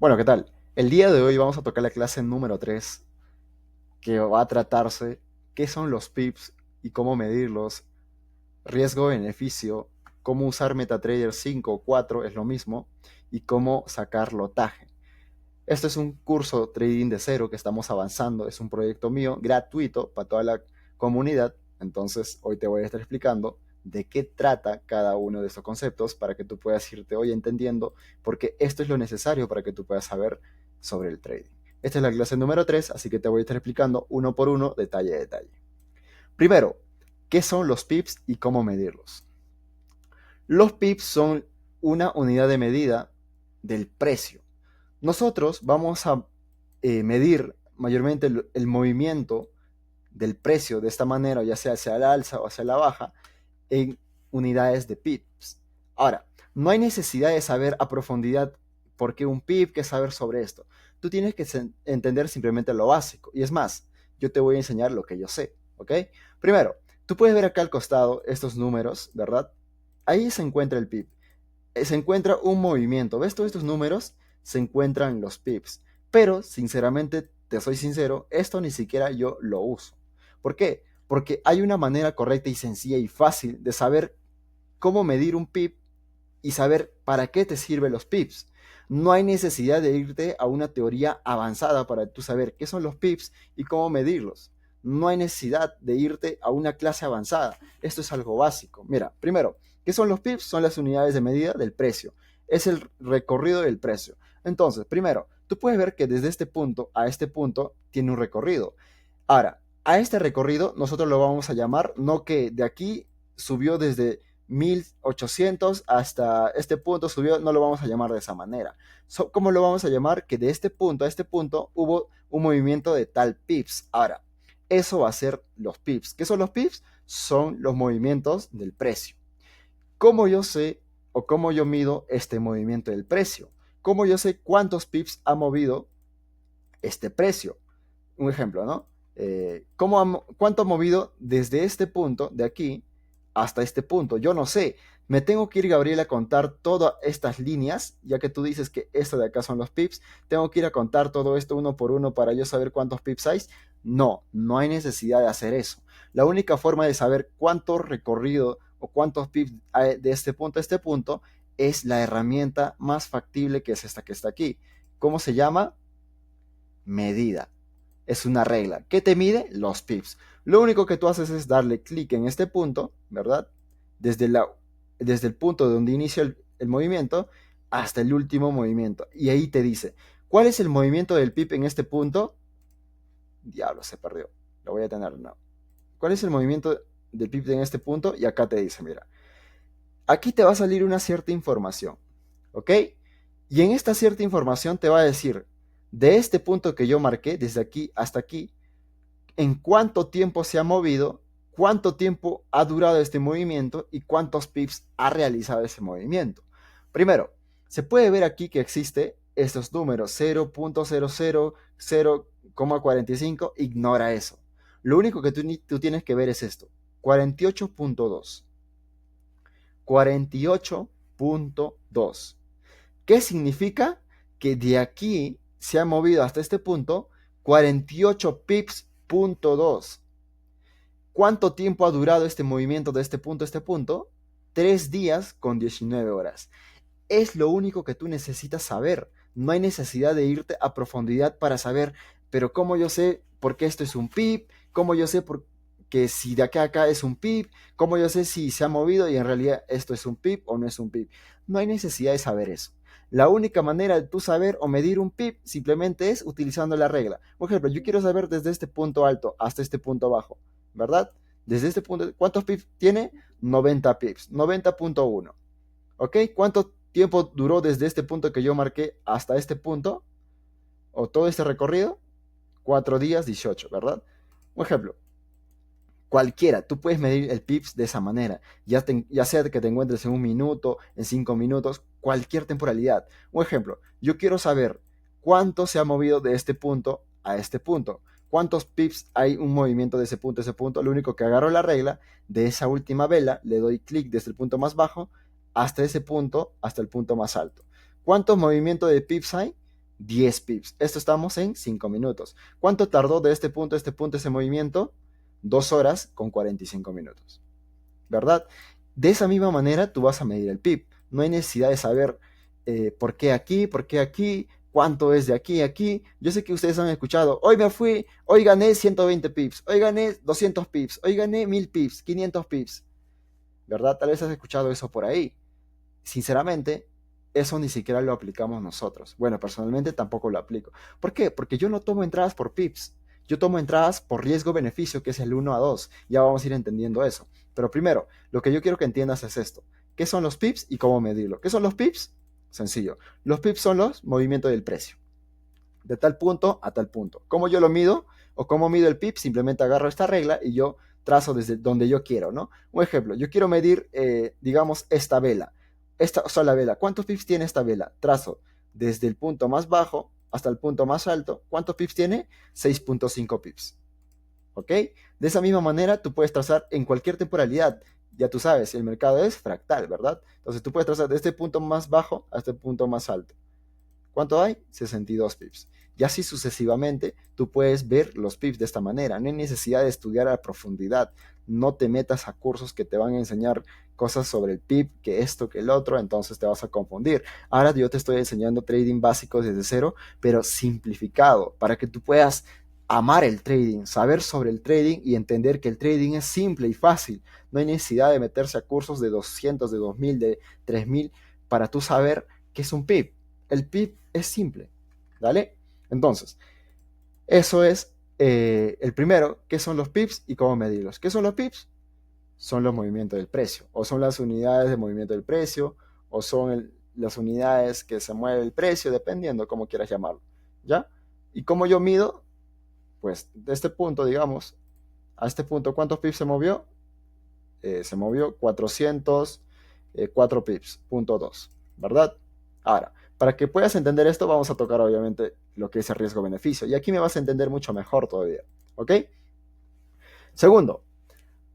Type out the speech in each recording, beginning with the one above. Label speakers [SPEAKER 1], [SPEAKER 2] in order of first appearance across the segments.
[SPEAKER 1] Bueno, ¿qué tal? El día de hoy vamos a tocar la clase número 3, que va a tratarse qué son los pips y cómo medirlos, riesgo-beneficio, cómo usar MetaTrader 5 o 4 es lo mismo, y cómo sacar lotaje. Este es un curso trading de cero que estamos avanzando, es un proyecto mío gratuito para toda la comunidad, entonces hoy te voy a estar explicando de qué trata cada uno de estos conceptos para que tú puedas irte hoy entendiendo, porque esto es lo necesario para que tú puedas saber sobre el trading. Esta es la clase número 3, así que te voy a estar explicando uno por uno, detalle a detalle. Primero, ¿qué son los pips y cómo medirlos? Los pips son una unidad de medida del precio. Nosotros vamos a medir mayormente el movimiento del precio de esta manera, ya sea hacia la alza o hacia la baja, en unidades de pips. Ahora, no hay necesidad de saber a profundidad por qué un pip, qué saber sobre esto. Tú tienes que entender simplemente lo básico. Y es más, yo te voy a enseñar lo que yo sé, ¿ok? Primero, tú puedes ver acá al costado estos números, ¿verdad? Ahí se encuentra el pip. Se encuentra un movimiento. ¿Ves todos estos números? Se encuentran los pips. Pero, sinceramente, te soy sincero, esto ni siquiera yo lo uso. ¿Por qué? Porque hay una manera correcta y sencilla y fácil de saber cómo medir un pip y saber para qué te sirven los pips. No hay necesidad de irte a una teoría avanzada para tú saber qué son los pips y cómo medirlos. No hay necesidad de irte a una clase avanzada. Esto es algo básico. Mira, primero, ¿qué son los pips? Son las unidades de medida del precio. Es el recorrido del precio. Entonces, primero, tú puedes ver que desde este punto a este punto tiene un recorrido. Ahora, a este recorrido nosotros lo vamos a llamar, no que de aquí subió desde 1800 hasta este punto subió, no lo vamos a llamar de esa manera. ¿Cómo lo vamos a llamar? Que de este punto a este punto hubo un movimiento de tal pips. Ahora, eso va a ser los pips. ¿Qué son los pips? Son los movimientos del precio. ¿Cómo yo sé o cómo yo mido este movimiento del precio? ¿Cómo yo sé cuántos pips ha movido este precio? Un ejemplo, ¿no? ¿Cuánto ha movido desde este punto de aquí hasta este punto? Yo no sé. Me tengo que ir, Gabriel, a contar todas estas líneas, ya que tú dices que esto de acá son los pips. Tengo que ir a contar todo esto uno por uno para yo saber cuántos pips hay. No, no hay necesidad de hacer eso. La única forma de saber cuánto recorrido o cuántos pips hay de este punto a este punto es la herramienta más factible, que es esta que está aquí. ¿Cómo se llama? Medida. Es una regla. ¿Qué te mide? Los pips. Lo único que tú haces es darle clic en este punto, ¿verdad? Desde, desde el punto donde inicia el movimiento hasta el último movimiento. Y ahí te dice, ¿cuál es el movimiento del pip en este punto? Diablo, se perdió. Lo voy a tener, no. ¿Cuál es el movimiento del pip en este punto? Y acá te dice, mira, aquí te va a salir una cierta información, ¿ok? Y en esta cierta información te va a decir, de este punto que yo marqué, desde aquí hasta aquí, en cuánto tiempo se ha movido, cuánto tiempo ha durado este movimiento y cuántos pips ha realizado ese movimiento. Primero, se puede ver aquí que existe estos números 0.00, 0,45, ignora eso. Lo único que tú tienes que ver es esto, 48.2. 48.2. ¿Qué significa? Que de aquí se ha movido hasta este punto 48 pips.2. ¿Cuánto tiempo ha durado este movimiento de este punto a este punto? 3 días con 19 horas. Es lo único que tú necesitas saber. No hay necesidad de irte a profundidad para saber, pero ¿cómo yo sé por qué esto es un pip? ¿Cómo yo sé por que si de acá a acá es un pip? ¿Cómo yo sé si se ha movido y en realidad esto es un pip o no es un pip? No hay necesidad de saber eso. La única manera de tú saber o medir un pip simplemente es utilizando la regla. Por ejemplo, yo quiero saber desde este punto alto hasta este punto bajo, ¿verdad? Desde este punto, ¿cuántos pips tiene? 90 pips, 90.1. ¿Ok? ¿Cuánto tiempo duró desde este punto que yo marqué hasta este punto? O todo este recorrido. 4 días, 18, ¿verdad? Un ejemplo. Cualquiera, tú puedes medir el pips de esa manera, ya sea que te encuentres en un minuto, en 5 minutos, cualquier temporalidad. Un ejemplo, yo quiero saber cuánto se ha movido de este punto a este punto, cuántos pips hay un movimiento de ese punto a ese punto. Lo único que agarro la regla de esa última vela, le doy clic desde el punto más bajo hasta ese punto, hasta el punto más alto. ¿Cuántos movimientos de pips hay? 10 pips. Esto estamos en 5 minutos. ¿Cuánto tardó de este punto a este punto ese movimiento? 2 horas con 45 minutos. ¿Verdad? De esa misma manera tú vas a medir el PIB. No hay necesidad de saber por qué aquí, cuánto es de aquí a aquí. Yo sé que ustedes han escuchado, hoy me fui, hoy gané 120 pips, hoy gané 200 pips, hoy gané 1000 pips, 500 pips. ¿Verdad? Tal vez has escuchado eso por ahí. Sinceramente, eso ni siquiera lo aplicamos nosotros. Bueno, personalmente tampoco lo aplico. ¿Por qué? Porque yo no tomo entradas por pips. Yo tomo entradas por riesgo-beneficio, que es el 1 a 2. Ya vamos a ir entendiendo eso. Pero primero, lo que yo quiero que entiendas es esto. ¿Qué son los pips y cómo medirlo? ¿Qué son los pips? Sencillo. Los pips son los movimientos del precio. De tal punto a tal punto. ¿Cómo yo lo mido? O cómo mido el pip, simplemente agarro esta regla y yo trazo desde donde yo quiero, ¿no? Un ejemplo, yo quiero medir, digamos, esta vela. Esta sola vela. ¿Cuántos pips tiene esta vela? Trazo desde el punto más bajo hasta el punto más alto. ¿Cuántos pips tiene? 6.5 pips. ¿Ok? De esa misma manera tú puedes trazar en cualquier temporalidad. Ya tú sabes, el mercado es fractal, ¿verdad? Entonces tú puedes trazar de este punto más bajo hasta el punto más alto. ¿Cuánto hay? 62 pips. Y así sucesivamente, tú puedes ver los pips de esta manera. No hay necesidad de estudiar a profundidad. No te metas a cursos que te van a enseñar cosas sobre el pip, que esto, que el otro, entonces te vas a confundir. Ahora yo te estoy enseñando trading básico desde cero, pero simplificado, para que tú puedas amar el trading, saber sobre el trading y entender que el trading es simple y fácil. No hay necesidad de meterse a cursos de 200, de 2000, de 3000 para tú saber qué es un pip. El pip es simple, ¿vale? Entonces, eso es el primero, qué son los pips y cómo medirlos. ¿Qué son los pips? Son los movimientos del precio, o son las unidades de movimiento del precio, o son las unidades que se mueve el precio, dependiendo cómo quieras llamarlo, ¿ya? ¿Y cómo yo mido? Pues de este punto, digamos, a este punto, ¿cuántos pips se movió? Se movió 404 pips, punto 2, ¿verdad? Ahora, para que puedas entender esto, vamos a tocar obviamente lo que es el riesgo-beneficio. Y aquí me vas a entender mucho mejor todavía, ¿ok? Segundo,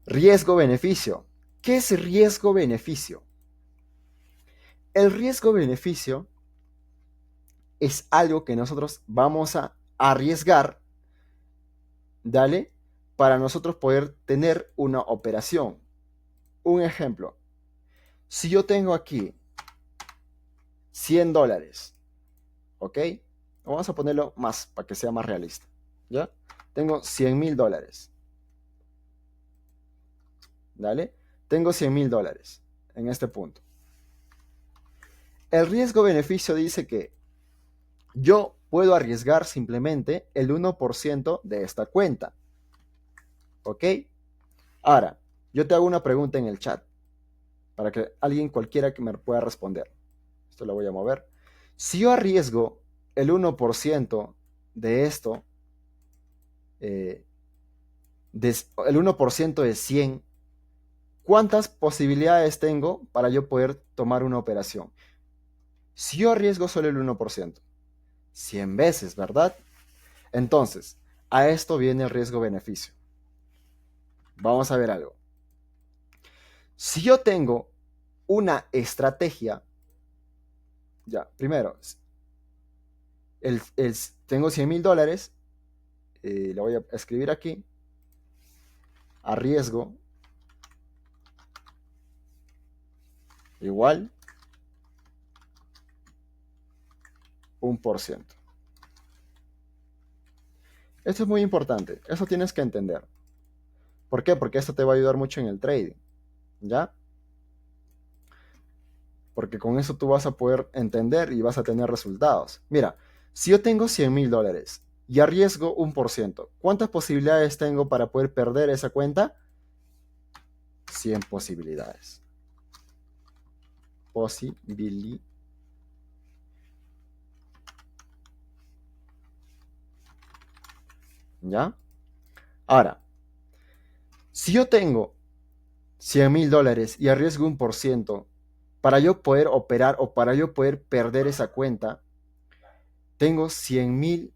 [SPEAKER 1] riesgo-beneficio. ¿Qué es riesgo-beneficio? El riesgo-beneficio es algo que nosotros vamos a arriesgar, ¿dale? Para nosotros poder tener una operación. Un ejemplo, si yo tengo aquí $100, ¿ok? Vamos a ponerlo más para que sea más realista, ¿ya? Tengo $100,000, ¿dale? Tengo $100,000 en este punto. El riesgo-beneficio dice que yo puedo arriesgar simplemente el 1% de esta cuenta, ¿ok? Ahora, yo te hago una pregunta en el chat para que alguien cualquiera que me pueda responder. Esto lo voy a mover. Si yo arriesgo el 1% de esto, el 1% de 100, ¿cuántas posibilidades tengo para yo poder tomar una operación? Si yo arriesgo solo el 1%, 100 veces, ¿verdad? Entonces, a esto viene el riesgo-beneficio. Vamos a ver algo. Si yo tengo una estrategia, ya, primero, tengo $100,000, lo voy a escribir aquí, arriesgo igual 1%. Esto es muy importante, eso tienes que entender. ¿Por qué? Porque esto te va a ayudar mucho en el trading, ¿ya? Porque con eso tú vas a poder entender y vas a tener resultados. Mira, si yo tengo $100,000 y arriesgo 1%, ¿cuántas posibilidades tengo para poder perder esa cuenta? 100 posibilidades. ¿Ya? Ahora, si yo tengo $100,000 y arriesgo 1%, para yo poder operar o para yo poder perder esa cuenta, tengo 100,000,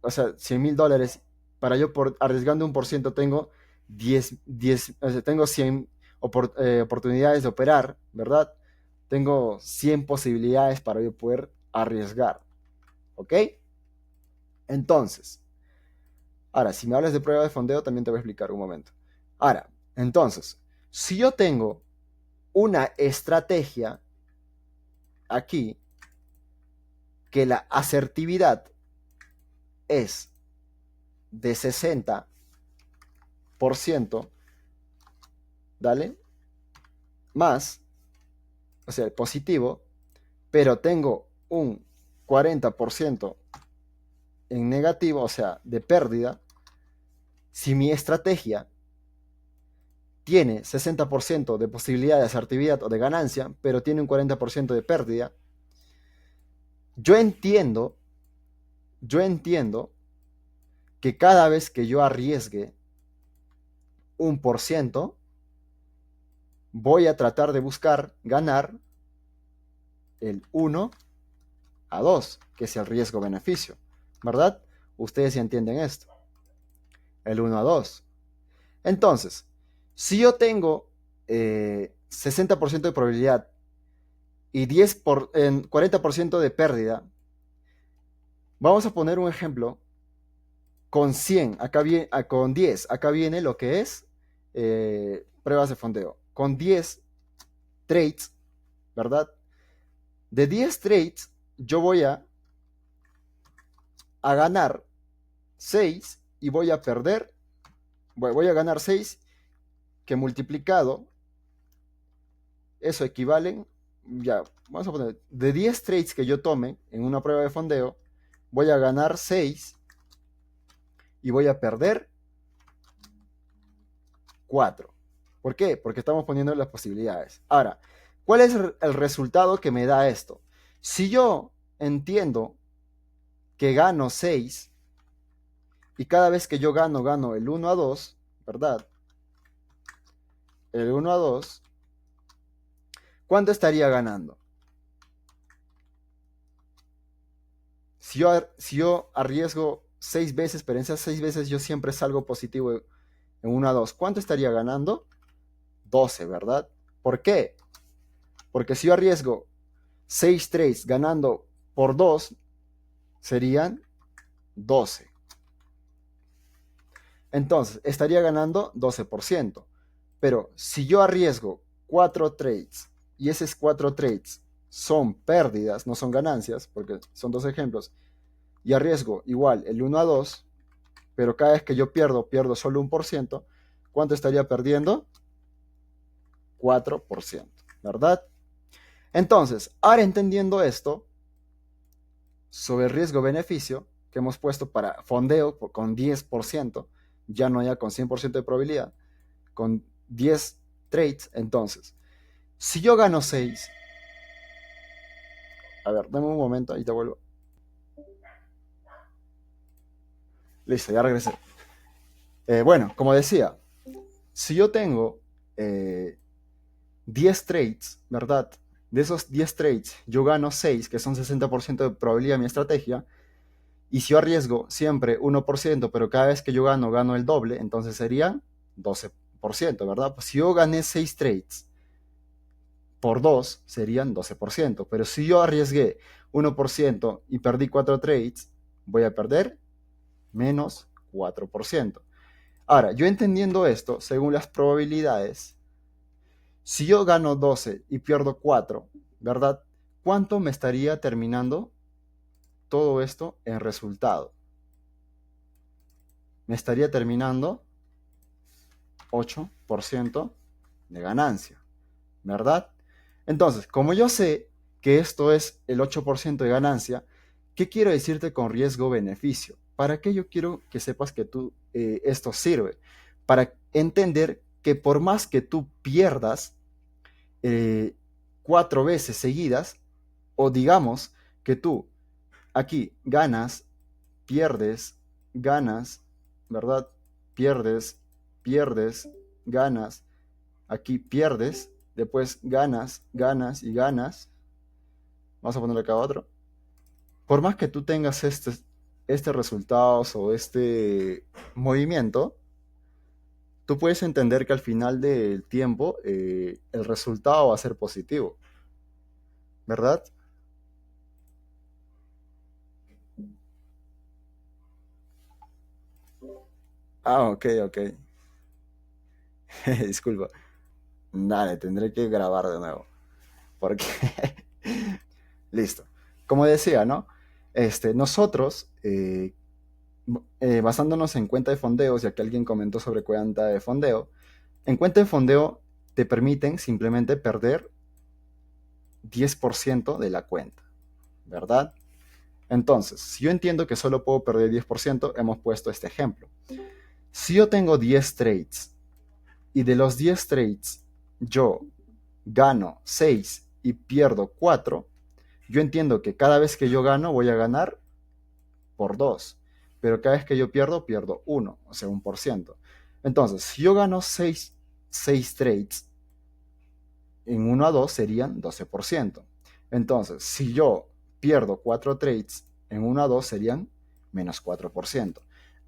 [SPEAKER 1] o sea, $100,000, para yo arriesgando 1% tengo 10, o sea, tengo 100 oportunidades de operar, ¿verdad? Tengo 100 posibilidades para yo poder arriesgar. ¿Ok? Entonces, ahora, si me hablas de prueba de fondeo, también te voy a explicar un momento. Ahora, entonces, si yo tengo una estrategia aquí, que la asertividad es de 60%, ¿dale? Más, o sea, positivo, pero tengo un 40% en negativo, o sea, de pérdida. Si mi estrategia tiene 60% de posibilidad de asertividad o de ganancia, pero tiene un 40% de pérdida, yo entiendo, yo entiendo que cada vez que yo arriesgue un por ciento, voy a tratar de buscar ganar el 1-2, que es el riesgo-beneficio, ¿verdad? Ustedes ya entienden esto, el 1-2. Entonces, si yo tengo 60% de probabilidad y 40% de pérdida, vamos a poner un ejemplo con 100, con 10, acá viene lo que es pruebas de fondeo. Con 10 trades, ¿verdad? De 10 trades, yo voy a ganar 6 y voy a perder, voy a ganar 6 que multiplicado, eso equivalen, ya, vamos a poner, de 10 trades que yo tome en una prueba de fondeo, voy a ganar 6 y voy a perder 4. ¿Por qué? Porque estamos poniendo las posibilidades. Ahora, ¿cuál es el resultado que me da esto? Si yo entiendo que gano 6 y cada vez que yo gano el 1-2, ¿verdad? El 1-2, ¿cuánto estaría ganando? Si yo arriesgo 6 veces, pero en esas 6 veces yo siempre salgo positivo en 1-2, ¿cuánto estaría ganando? 12, ¿verdad? ¿Por qué? Porque si yo arriesgo 6 trades ganando por 2, serían 12. Entonces, estaría ganando 12%. Pero si yo arriesgo 4 trades y esos 4 trades son pérdidas, no son ganancias, porque son dos ejemplos, y arriesgo igual el 1-2, pero cada vez que yo pierdo solo 1%, ¿cuánto estaría perdiendo? 4%, ¿verdad? Entonces, ahora entendiendo esto, sobre el riesgo-beneficio que hemos puesto para fondeo con 10%, ya no ya con 100% de probabilidad, con 10 trades, entonces, si yo gano 6, a ver, dame un momento, ahí te vuelvo. Listo, ya regresé. Bueno, como decía, si yo tengo 10 trades, ¿verdad? De esos 10 trades, yo gano 6, que son 60% de probabilidad de mi estrategia, y si yo arriesgo siempre 1%, pero cada vez que yo gano el doble, entonces sería 12%, ¿verdad? Pues si yo gané 6 trades por 2, serían 12%, pero si yo arriesgué 1% y perdí 4 trades, voy a perder menos 4%. Ahora, yo entendiendo esto, según las probabilidades, si yo gano 12 y pierdo 4, ¿verdad? ¿Cuánto me estaría terminando todo esto en resultado? Me estaría terminando 8% de ganancia, ¿verdad? Entonces, como yo sé que esto es el 8% de ganancia, ¿qué quiero decirte con riesgo-beneficio? ¿Para qué yo quiero que sepas que esto sirve? Para entender que por más que tú pierdas 4 veces seguidas, o digamos que tú aquí ganas, ¿verdad? Pierdes, ganas, aquí pierdes, después ganas y ganas. Vamos a ponerle acá otro. Por más que tú tengas este resultado o este movimiento, tú puedes entender que al final del tiempo el resultado va a ser positivo, ¿verdad? Ah, ok, ok. Disculpa. Dale, tendré que grabar de nuevo. Porque, listo. Como decía, ¿no? Nosotros, basándonos en cuenta de fondeos, ya que alguien comentó sobre cuenta de fondeo, en cuenta de fondeo te permiten simplemente perder 10% de la cuenta, ¿verdad? Entonces, si yo entiendo que solo puedo perder 10%, hemos puesto este ejemplo. Si yo tengo 10 trades y de los 10 trades yo gano 6 y pierdo 4, yo entiendo que cada vez que yo gano voy a ganar por 2, pero cada vez que yo pierdo, pierdo 1, o sea, 1%. Entonces, si yo gano 6 trades, en 1 a 2 serían 12%. Entonces, si yo pierdo 4 trades, en 1 a 2 serían menos 4%.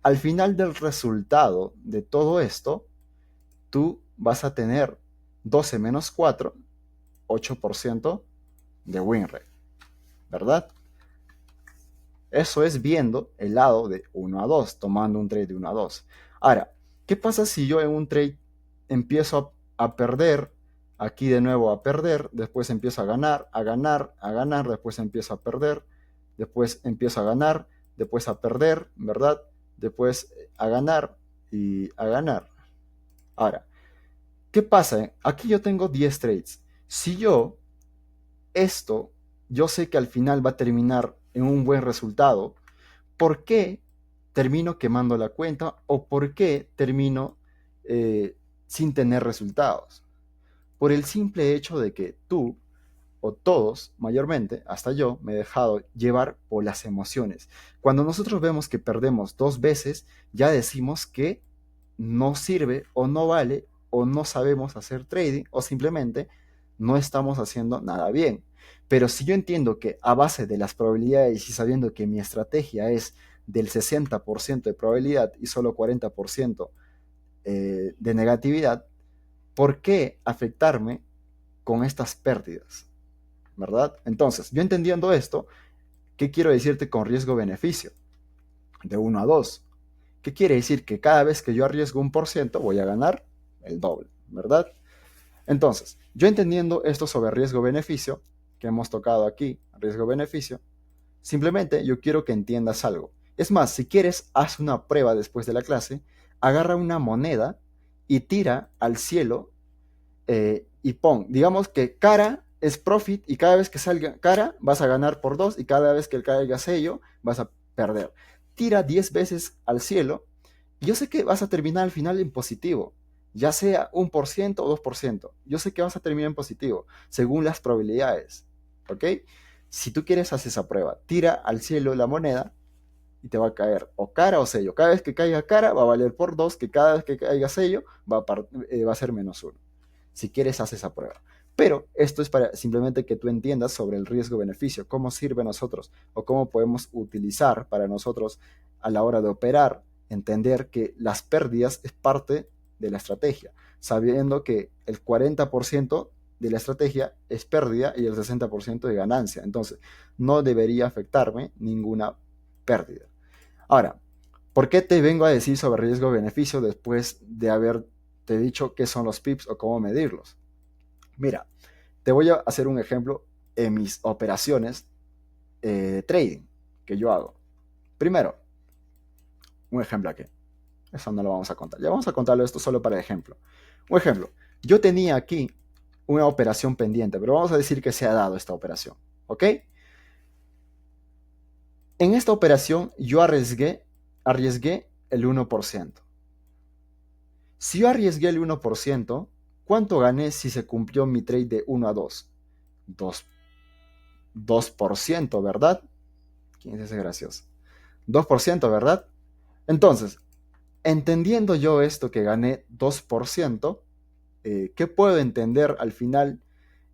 [SPEAKER 1] Al final del resultado de todo esto, tú vas a tener 12 menos 4, 8% de win rate, ¿verdad? Eso es viendo el lado de 1 a 2, tomando un trade de 1 a 2. Ahora, ¿qué pasa si yo en un trade empiezo a perder, aquí de nuevo a perder, después empiezo a ganar, a ganar, a ganar, después empiezo a perder, después empiezo a ganar, después a perder, ¿verdad? Después a ganar y a ganar. Ahora, ¿qué pasa? Aquí yo tengo 10 trades. Si esto, yo sé que al final va a terminar en un buen resultado, ¿por qué termino quemando la cuenta o por qué termino sin tener resultados? Por el simple hecho de que tú o todos, mayormente, hasta yo, me he dejado llevar por las emociones. Cuando nosotros vemos que perdemos 2 veces, ya decimos que no sirve o no vale o no sabemos hacer trading o simplemente no estamos haciendo nada bien. Pero si yo entiendo que a base de las probabilidades y sabiendo que mi estrategia es del 60% de probabilidad y solo 40% de negatividad, ¿por qué afectarme con estas pérdidas? ¿Verdad? Entonces, yo entendiendo esto, ¿qué quiero decirte con riesgo-beneficio? De 1 a 2. ¿Qué quiere decir? Que cada vez que yo arriesgo 1% voy a ganar el doble, ¿verdad? Entonces, yo entendiendo esto sobre riesgo-beneficio, que hemos tocado aquí, riesgo-beneficio, simplemente yo quiero que entiendas algo. Es más, si quieres, haz una prueba después de la clase, agarra una moneda y tira al cielo y pon, digamos que cara es profit y cada vez que salga cara vas a ganar por 2 y cada vez que caiga sello vas a perder. Tira 10 veces al cielo y yo sé que vas a terminar al final en positivo, ya sea 1% o 2%. Yo sé que vas a terminar en positivo según las probabilidades, ¿ok? Si tú quieres, hacer esa prueba. Tira al cielo la moneda y te va a caer o cara o sello. Cada vez que caiga cara va a valer por 2, que cada vez que caiga sello va a ser -1. Si quieres, haz esa prueba. Pero esto es para simplemente que tú entiendas sobre el riesgo-beneficio, cómo sirve a nosotros o cómo podemos utilizar para nosotros a la hora de operar, entender que las pérdidas es parte de la estrategia, sabiendo que el 40% de la estrategia es pérdida y el 60% de ganancia. Entonces, no debería afectarme ninguna pérdida. Ahora, ¿por qué te vengo a decir sobre riesgo-beneficio después de haberte dicho qué son los pips o cómo medirlos? Mira, te voy a hacer un ejemplo en mis operaciones de trading que yo hago. Primero, un ejemplo aquí. Eso no lo vamos a contar. Ya vamos a contarlo esto solo para ejemplo. Un ejemplo. Yo tenía aquí una operación pendiente, pero vamos a decir que se ha dado esta operación. ¿Ok? En esta operación yo arriesgué el 1%. Si yo arriesgué el 1%, ¿cuánto gané si se cumplió mi trade de 1 a 2? 2%, ¿verdad? ¿Quién es ese gracioso? 2%, ¿verdad? Entonces, entendiendo yo esto que gané 2%, ¿qué puedo entender al final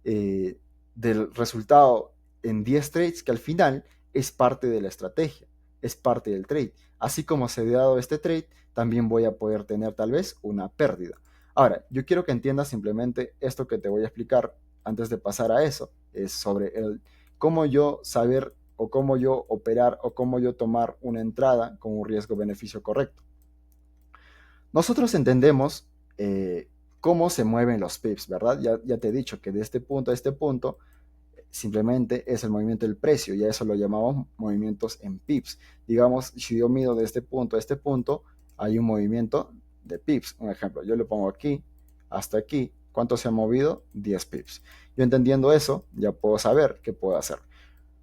[SPEAKER 1] del resultado en 10 trades? Que al final es parte de la estrategia, es parte del trade. Así como se ha dado este trade, también voy a poder tener tal vez una pérdida. Ahora, yo quiero que entiendas simplemente esto que te voy a explicar antes de pasar a eso, es sobre el cómo yo saber o cómo yo operar o cómo yo tomar una entrada con un riesgo-beneficio correcto. Nosotros entendemos cómo se mueven los pips, ¿verdad? Ya te he dicho que de este punto a este punto simplemente es el movimiento del precio, y a eso lo llamamos movimientos en pips. Digamos, si yo mido de este punto a este punto, hay un movimiento de pips. Un ejemplo, yo le pongo aquí hasta aquí, ¿cuánto se ha movido? 10 pips. Yo entendiendo eso, ya puedo saber qué puedo hacer.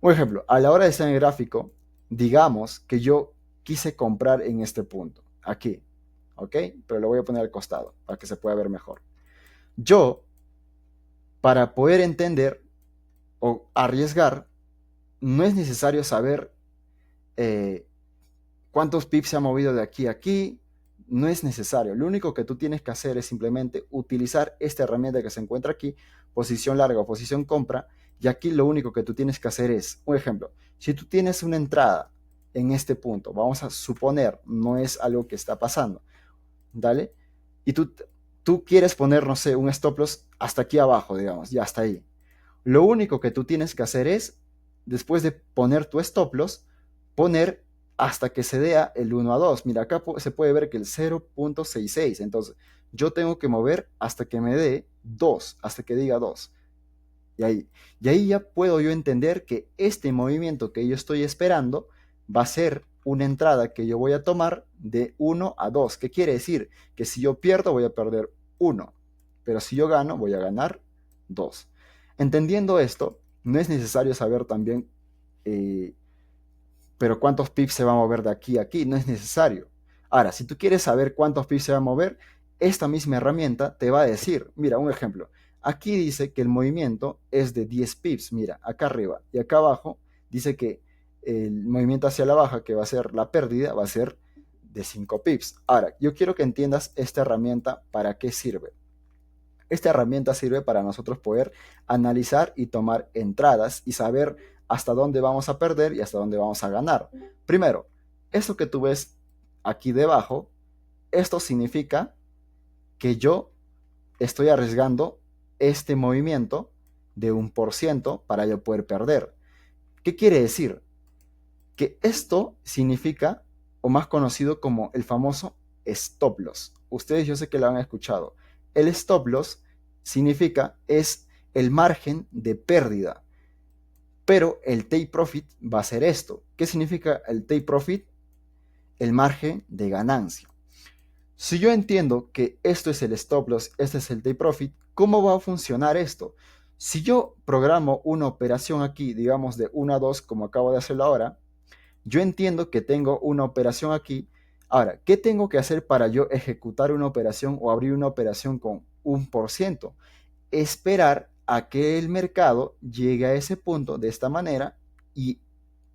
[SPEAKER 1] Un ejemplo, a la hora de estar en el gráfico, digamos que yo quise comprar en este punto, aquí, ¿ok? Pero lo voy a poner al costado para que se pueda ver mejor. Yo, para poder entender o arriesgar, no es necesario saber eh, cuántos pips se ha movido de aquí a aquí, no es necesario. Lo único que tú tienes que hacer es simplemente utilizar esta herramienta que se encuentra aquí, posición larga o posición compra, y aquí lo único que tú tienes que hacer es, un ejemplo, si tú tienes una entrada en este punto, vamos a suponer, no es algo que está pasando, ¿dale? Y tú quieres poner, no sé, un stop loss hasta aquí abajo, digamos, ya hasta ahí. Lo único que tú tienes que hacer es, después de poner tu stop loss, poner hasta que se dé el 1 a 2. Mira, acá se puede ver que el 0.66. Entonces, yo tengo que mover hasta que me dé 2, hasta que diga 2. Y ahí ya puedo yo entender que este movimiento que yo estoy esperando va a ser una entrada que yo voy a tomar de 1 a 2. ¿Qué quiere decir? Que si yo pierdo voy a perder 1, pero si yo gano voy a ganar 2. Entendiendo esto, no es necesario saber también, eh, pero cuántos pips se va a mover de aquí a aquí, no es necesario. Ahora, si tú quieres saber cuántos pips se va a mover, esta misma herramienta te va a decir, mira, un ejemplo, aquí dice que el movimiento es de 10 pips, mira, acá arriba y acá abajo dice que el movimiento hacia la baja, que va a ser la pérdida, va a ser de 5 pips. Ahora, yo quiero que entiendas esta herramienta para qué sirve. Esta herramienta sirve para nosotros poder analizar y tomar entradas y saber hasta dónde vamos a perder y hasta dónde vamos a ganar. Primero, esto que tú ves aquí debajo, esto significa que yo estoy arriesgando este movimiento de 1% para yo poder perder. ¿Qué quiere decir? Que esto significa, o más conocido como el famoso stop loss. Ustedes yo sé que lo han escuchado. El stop loss significa, es el margen de pérdida, pero el take profit va a ser esto. ¿Qué significa el take profit? El margen de ganancia. Si yo entiendo que esto es el stop loss, este es el take profit, ¿cómo va a funcionar esto? Si yo programo una operación aquí, digamos de 1 a 2, como acabo de hacerlo ahora, yo entiendo que tengo una operación aquí. Ahora, ¿qué tengo que hacer para yo ejecutar una operación o abrir una operación con 1%? Esperar a que el mercado llegue a ese punto de esta manera y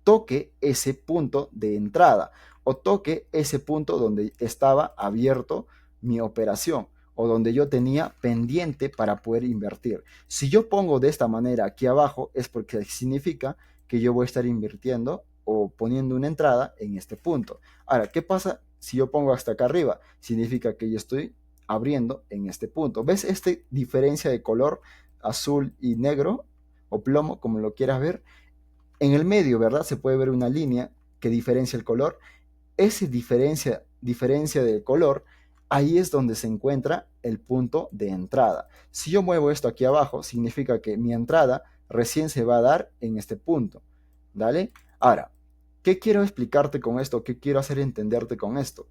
[SPEAKER 1] toque ese punto de entrada o toque ese punto donde estaba abierto mi operación o donde yo tenía pendiente para poder invertir. Si yo pongo de esta manera aquí abajo es porque significa que yo voy a estar invirtiendo o poniendo una entrada en este punto. Ahora, ¿qué pasa si yo pongo hasta acá arriba? Significa que yo estoy abriendo en este punto. ¿Ves esta diferencia de color azul y negro o plomo, como lo quieras ver? En el medio, ¿verdad? Se puede ver una línea que diferencia el color. Esa diferencia del color, ahí es donde se encuentra el punto de entrada. Si yo muevo esto aquí abajo, significa que mi entrada recién se va a dar en este punto. ¿Dale? Ahora, ¿qué quiero explicarte con esto? ¿Qué quiero hacer entenderte con esto?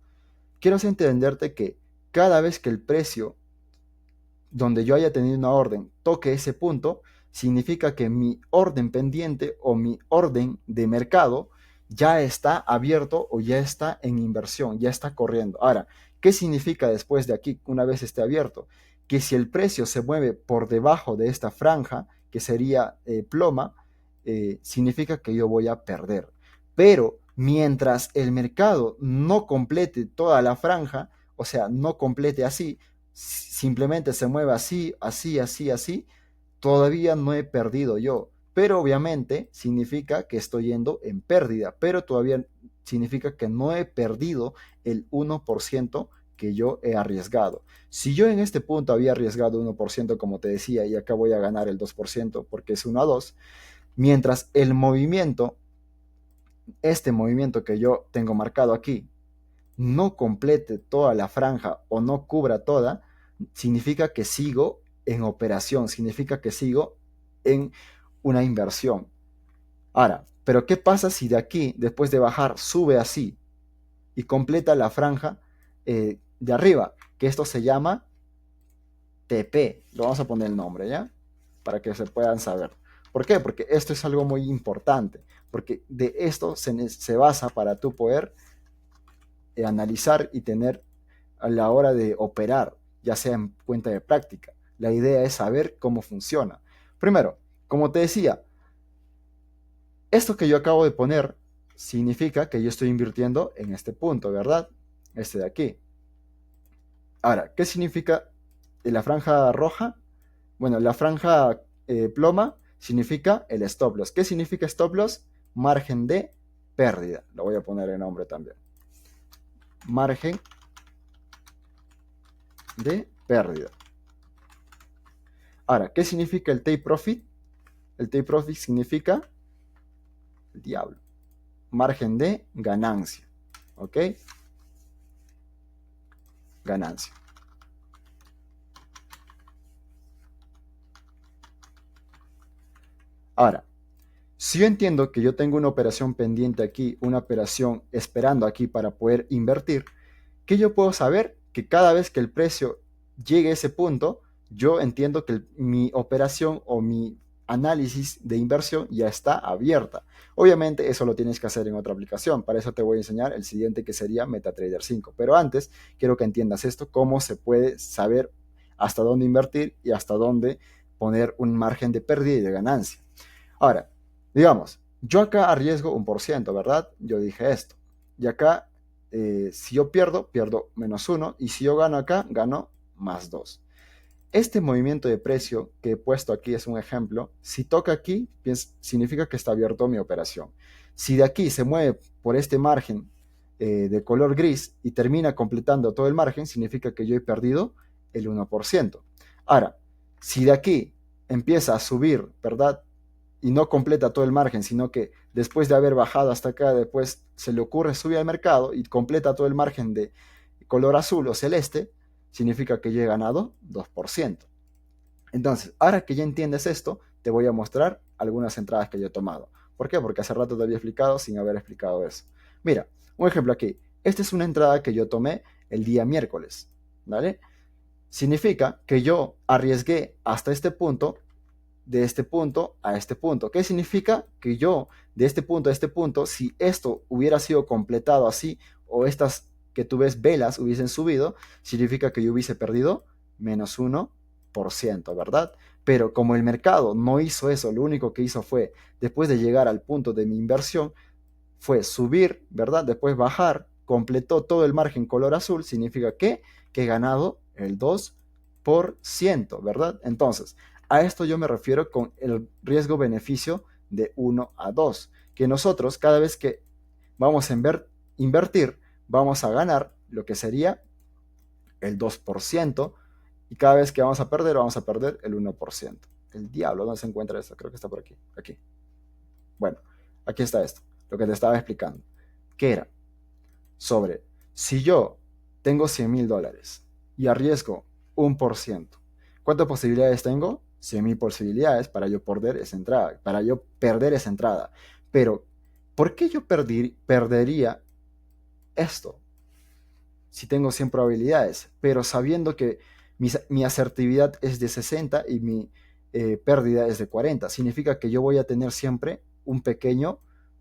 [SPEAKER 1] Quiero hacer entenderte que cada vez que el precio donde yo haya tenido una orden toque ese punto, significa que mi orden pendiente o mi orden de mercado ya está abierto o ya está en inversión, ya está corriendo. Ahora, ¿qué significa después de aquí, una vez esté abierto? Que si el precio se mueve por debajo de esta franja, que sería ploma, significa que yo voy a perder. Pero mientras el mercado no complete toda la franja, o sea, no complete así, simplemente se mueve así, así, así, así, todavía no he perdido yo. Pero obviamente significa que estoy yendo en pérdida, pero todavía significa que no he perdido el 1% que yo he arriesgado. Si yo en este punto había arriesgado 1%, como te decía, y acá voy a ganar el 2% porque es 1 a 2, mientras el movimiento, este movimiento que yo tengo marcado aquí, no complete toda la franja o no cubra toda, significa que sigo en operación, significa que sigo en una inversión. Ahora, pero ¿qué pasa si de aquí, después de bajar, sube así y completa la franja de arriba? Que esto se llama TP. Lo vamos a poner el nombre, ¿ya? Para que se puedan saber. ¿Por qué? Porque esto es algo muy importante. Porque de esto se basa para tú poder analizar y tener a la hora de operar, ya sea en cuenta de práctica. La idea es saber cómo funciona. Primero, como te decía, esto que yo acabo de poner significa que yo estoy invirtiendo en este punto, ¿verdad? Este de aquí. Ahora, ¿qué significa la franja roja? Bueno, la franja ploma significa el stop loss. ¿Qué significa stop loss? Margen de pérdida. Lo voy a poner en nombre también. Margen de pérdida. Ahora, ¿qué significa el take profit? El take profit significa el diablo. Margen de ganancia. ¿Ok? Ganancia. Ahora, si yo entiendo que yo tengo una operación pendiente aquí, una operación esperando aquí para poder invertir, ¿qué yo puedo saber? Que cada vez que el precio llegue a ese punto, yo entiendo que mi operación o mi análisis de inversión ya está abierta. Obviamente eso lo tienes que hacer en otra aplicación. Para eso te voy a enseñar el siguiente, que sería MetaTrader 5. Pero antes quiero que entiendas esto, cómo se puede saber hasta dónde invertir y hasta dónde poner un margen de pérdida y de ganancia. Ahora, digamos, yo acá arriesgo 1%, ¿verdad? Yo dije esto. Y acá, si yo pierdo, pierdo -1. Y si yo gano acá, gano +2. Este movimiento de precio que he puesto aquí es un ejemplo. Si toca aquí, significa que está abierto mi operación. Si de aquí se mueve por este margen de color gris y termina completando todo el margen, significa que yo he perdido el 1%. Ahora, si de aquí empieza a subir, ¿verdad? Y no completa todo el margen, sino que después de haber bajado hasta acá, después se le ocurre subir al mercado y completa todo el margen de color azul o celeste, significa que yo he ganado 2%. Entonces, ahora que ya entiendes esto, te voy a mostrar algunas entradas que yo he tomado. ¿Por qué? Porque hace rato te había explicado sin haber explicado eso. Mira, un ejemplo aquí. Esta es una entrada que yo tomé el día miércoles, ¿vale? Significa que yo arriesgué hasta este punto, de este punto a este punto. ¿Qué significa? Que yo de este punto a este punto, si esto hubiera sido completado así, o estas que tú ves velas hubiesen subido, significa que yo hubiese perdido -1%, ¿verdad? Pero como el mercado no hizo eso, lo único que hizo fue, después de llegar al punto de mi inversión, fue subir, ¿verdad? Después bajar, completó todo el margen color azul, significa que he ganado el 2%, ¿verdad? Entonces, a esto yo me refiero con el riesgo-beneficio de 1 a 2, que nosotros cada vez que vamos a invertir, vamos a ganar lo que sería el 2%, y cada vez que vamos a perder el 1%. El diablo, ¿dónde se encuentra esto? Creo que está por aquí. Aquí. Bueno, aquí está esto, lo que te estaba explicando. Que era sobre, si yo tengo $100,000 y arriesgo 1%, ¿cuántas posibilidades tengo? 100,000 posibilidades para yo perder esa entrada, Pero, ¿por qué yo perdería esto si tengo 100 probabilidades? Pero sabiendo que mi asertividad es de 60 y mi pérdida es de 40, significa que yo voy a tener siempre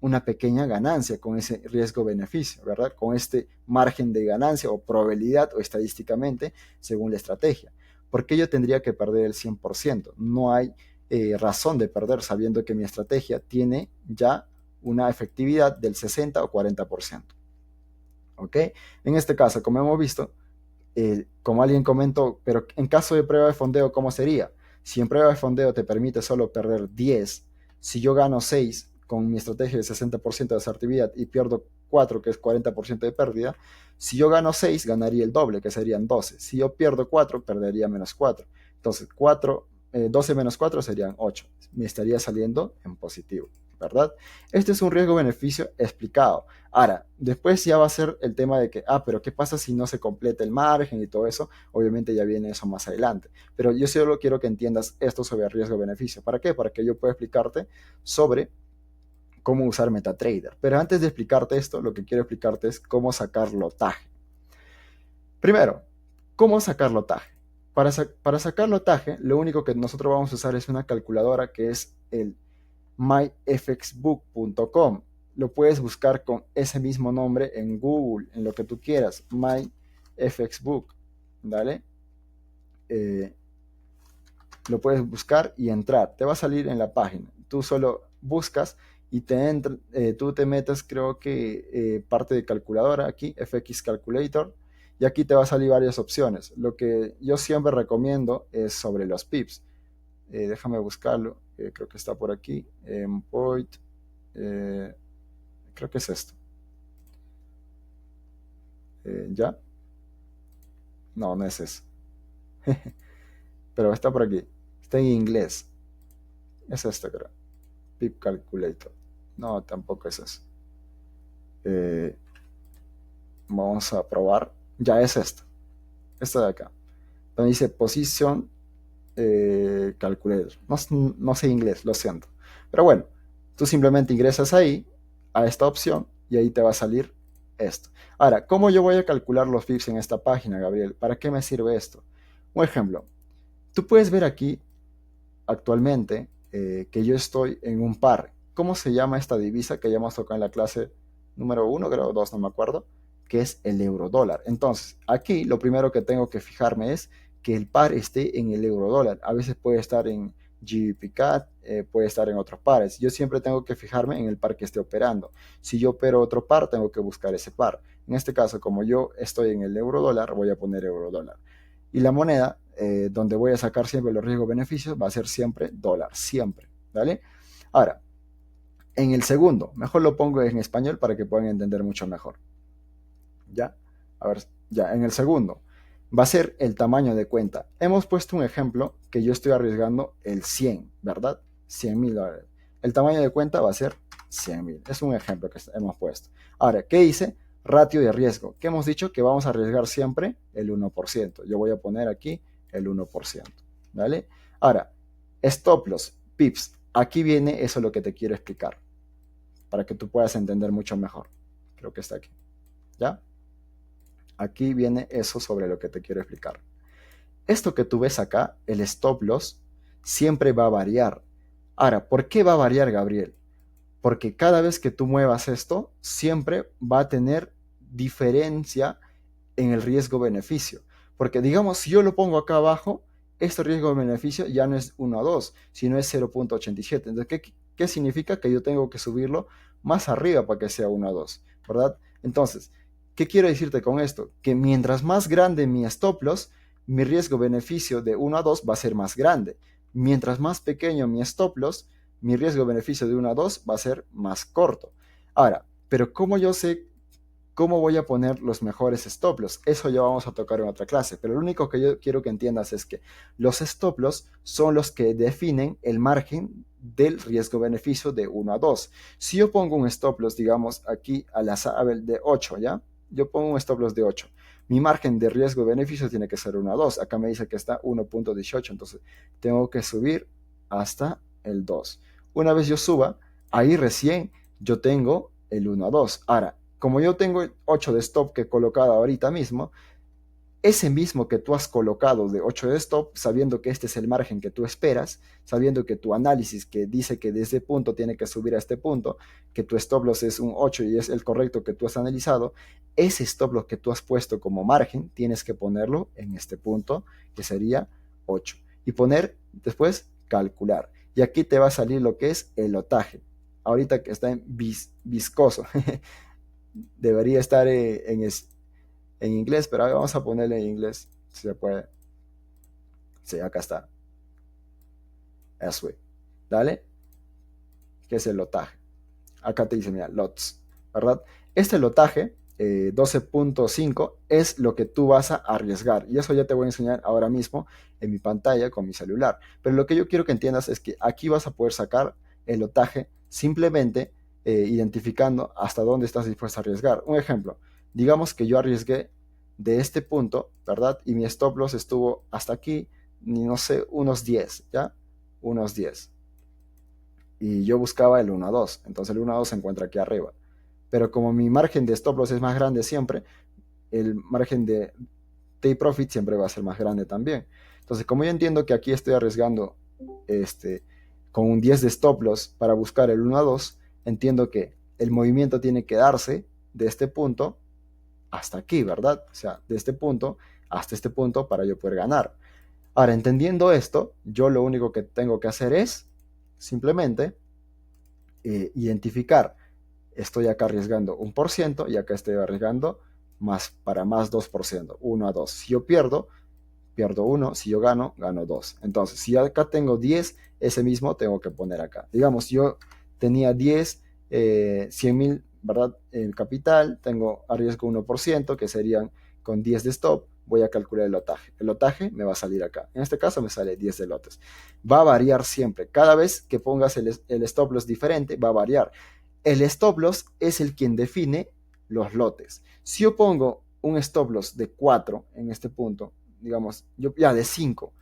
[SPEAKER 1] una pequeña ganancia con ese riesgo-beneficio, ¿verdad? Con este margen de ganancia o probabilidad o estadísticamente según la estrategia. ¿Por qué yo tendría que perder el 100%? No hay razón de perder sabiendo que mi estrategia tiene ya una efectividad del 60 o 40%. ¿Ok? En este caso, como hemos visto, como alguien comentó, pero en caso de prueba de fondeo, ¿cómo sería? Si en prueba de fondeo te permite solo perder 10, si yo gano 6 con mi estrategia de 60% de asertividad y pierdo 4, que es 40% de pérdida, si yo gano 6, ganaría el doble, que serían 12. Si yo pierdo 4, perdería -4. Entonces, 12 menos 4 serían 8. Me estaría saliendo en positivo. ¿verdad? Este es un riesgo-beneficio explicado. Ahora, después ya va a ser el tema de que, pero ¿qué pasa si no se completa el margen y todo eso? Obviamente ya viene eso más adelante. Pero yo solo quiero que entiendas esto sobre riesgo-beneficio. ¿Para qué? Para que yo pueda explicarte sobre cómo usar MetaTrader. Pero antes de explicarte esto, lo que quiero explicarte es cómo sacar lotaje. Primero, ¿cómo sacar lotaje? Para sacar lotaje, lo único que nosotros vamos a usar es una calculadora que es el myfxbook.com. Lo puedes buscar con ese mismo nombre en Google, en lo que tú quieras, myfxbook. ¿Dale? Lo puedes buscar y entrar. Te va a salir en la página. Tú solo buscas y tú te metes, creo que parte de calculadora aquí, FX Calculator, y aquí te va a salir varias opciones. Lo que yo siempre recomiendo es sobre los pips. Déjame buscarlo, creo que está por aquí. Point, creo que es esto. ¿Ya? No, no es eso. Pero está por aquí. Está en inglés. Es esto, creo. Pip Calculator. No, tampoco es eso. Vamos a probar. Ya es esto. Esto de acá. Donde dice Position Calculator. No sé inglés, lo siento. Pero bueno, tú simplemente ingresas ahí, a esta opción, y ahí te va a salir esto. Ahora, ¿cómo yo voy a calcular los pips en esta página, Gabriel? ¿Para qué me sirve esto? Un ejemplo. Tú puedes ver aquí actualmente que yo estoy en un par. ¿Cómo se llama esta divisa que ya hemos tocado en la clase número 1, grado 2, no me acuerdo? Que es el euro dólar. Entonces, aquí lo primero que tengo que fijarme es que el par esté en el euro dólar. A veces puede estar en GBP-CAD, puede estar en otros pares. Yo siempre tengo que fijarme en el par que esté operando. Si yo opero otro par, tengo que buscar ese par. En este caso, como yo estoy en el euro dólar, voy a poner euro dólar. Y la moneda donde voy a sacar siempre los riesgos-beneficios va a ser siempre dólar, siempre, ¿vale? Ahora, en el segundo, mejor lo pongo en español para que puedan entender mucho mejor. ¿Ya? A ver, ya, en el segundo, va a ser el tamaño de cuenta. Hemos puesto un ejemplo que yo estoy arriesgando el 100, ¿verdad? $100,000. El tamaño de cuenta va a ser 100,000. Es un ejemplo que hemos puesto. Ahora, ¿qué hice? Ratio de riesgo. ¿Qué hemos dicho? Que vamos a arriesgar siempre el 1%. Yo voy a poner aquí el 1%. ¿Vale? Ahora, stop loss, pips. Aquí viene eso lo que te quiero explicar. Para que tú puedas entender mucho mejor. Creo que está aquí. ¿Ya? Aquí viene eso sobre lo que te quiero explicar. Esto que tú ves acá, el stop loss, siempre va a variar. Ahora, ¿por qué va a variar, Gabriel? Porque cada vez que tú muevas esto, siempre va a tener diferencia en el riesgo-beneficio. Porque digamos, si yo lo pongo acá abajo, este riesgo-beneficio ya no es 1 a 2, sino es 0.87. Entonces, ¿qué significa? Que yo tengo que subirlo más arriba para que sea 1 a 2, ¿verdad? Entonces, ¿qué quiero decirte con esto? Que mientras más grande mi stop loss, mi riesgo-beneficio de 1 a 2 va a ser más grande. Mientras más pequeño mi stop loss, mi riesgo-beneficio de 1 a 2 va a ser más corto. Ahora, pero ¿cómo yo sé cómo voy a poner los mejores stop loss? Eso ya vamos a tocar en otra clase, pero lo único que yo quiero que entiendas es que los stop loss son los que definen el margen del riesgo-beneficio de 1 a 2. Si yo pongo un stop loss, digamos, aquí a la de 8, ¿ya? Yo pongo un stop loss de 8. Mi margen de riesgo-beneficio tiene que ser 1 a 2. Acá me dice que está 1.18, entonces tengo que subir hasta el 2. Una vez yo suba, ahí recién yo tengo el 1 a 2. Ahora, como yo tengo 8 de stop que he colocado ahorita mismo, ese mismo que tú has colocado de 8 de stop, sabiendo que este es el margen que tú esperas, sabiendo que tu análisis que dice que de ese punto tiene que subir a este punto, que tu stop loss es un 8 y es el correcto que tú has analizado, ese stop loss que tú has puesto como margen, tienes que ponerlo en este punto, que sería 8. Y poner después calcular. Y aquí te va a salir lo que es el lotaje. Ahorita que está en viscoso. Debería estar en inglés, pero vamos a ponerle en inglés, si se puede. Sí, acá está. Eso, dale, que es el lotaje. Acá te dice, mira, lots, ¿verdad? Este lotaje, 12.5, es lo que tú vas a arriesgar. Y eso ya te voy a enseñar ahora mismo en mi pantalla con mi celular. Pero lo que yo quiero que entiendas es que aquí vas a poder sacar el lotaje simplemente identificando hasta dónde estás dispuesto a arriesgar. Un ejemplo, digamos que yo arriesgué de este punto, ¿verdad? Y mi stop loss estuvo hasta aquí, ni no sé, unos 10, ¿ya? Unos 10. Y yo buscaba el 1 a 2, entonces el 1 a 2 se encuentra aquí arriba. Pero como mi margen de stop loss es más grande siempre, el margen de take profit siempre va a ser más grande también. Entonces, como yo entiendo que aquí estoy arriesgando este, con un 10 de stop loss para buscar el 1 a 2, entiendo que el movimiento tiene que darse de este punto hasta aquí, ¿verdad? O sea, de este punto hasta este punto para yo poder ganar. Ahora, entendiendo esto, yo lo único que tengo que hacer es simplemente identificar, estoy acá arriesgando 1% y acá estoy arriesgando más para más 2%, 1 a 2. Si yo pierdo, pierdo 1, si yo gano, gano 2. Entonces, si acá tengo 10, ese mismo tengo que poner acá. Digamos, yo tenía 10, 100 mil, ¿verdad? En capital, tengo a riesgo 1%, que serían con 10 de stop, voy a calcular el lotaje. El lotaje me va a salir acá. En este caso me sale 10 de lotes. Va a variar siempre. Cada vez que pongas el stop loss diferente, va a variar. El stop loss es el quien define los lotes. Si yo pongo un stop loss de 4 en este punto, digamos, yo ya de 5.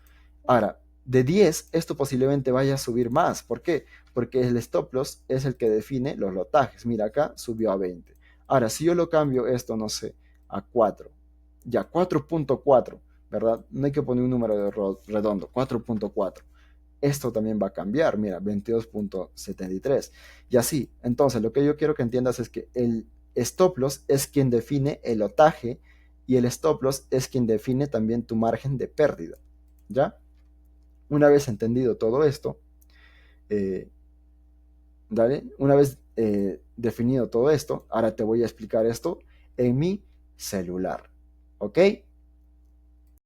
[SPEAKER 1] Ahora, de 10, esto posiblemente vaya a subir más. ¿Por qué? Porque el stop loss es el que define los lotajes. Mira, acá subió a 20. Ahora, si yo lo cambio esto, no sé, a 4, ya 4.4, ¿verdad? No hay que poner un número redondo, 4.4. Esto también va a cambiar, mira, 22.73. Y así, entonces lo que yo quiero que entiendas es que el stop loss es quien define el lotaje y el stop loss es quien define también tu margen de pérdida, ¿ya? Una vez entendido todo esto, eh, ¿dale? Una vez definido todo esto, ahora te voy a explicar esto en mi celular, ¿ok?